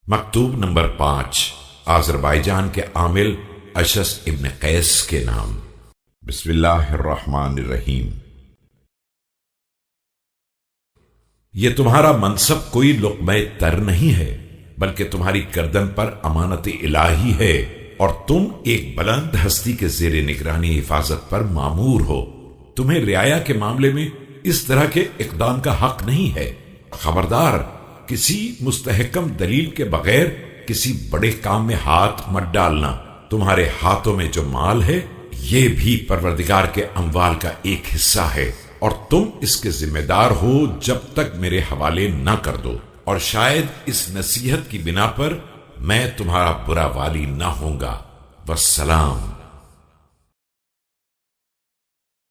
मकतूब number 5 Azerbaijan के आमिल अशस इब्न कैस के नाम। बिस्मिल्लाहिर्रहमानिर्रहीम। ये तुम्हारा मनसब कोई लुक़्मे तर नहीं है, बल्कि तुम्हारी गर्दन पर अमानत इलाही है और तुम एक बुलंद हस्ती के ज़ेरे निगरानी हिफाजत पर मामूर हो। तुम्हें रियाया के मामले में इस तरह के इक़दाम का हक नहीं है। खबरदार, किसी मुस्तहकम दलील के बगैर किसी बड़े काम में हाथ मत डालना। तुम्हारे हाथों में जो माल है, ये भी परवरदिगार के अमवाल का एक हिस्सा है और तुम इसके जिम्मेदार हो जब तक मेरे हवाले ना कर दो। और शायद इस नसीहत की बिना पर मैं तुम्हारा बुरा वाली ना होऊंगा। वस्सलाम।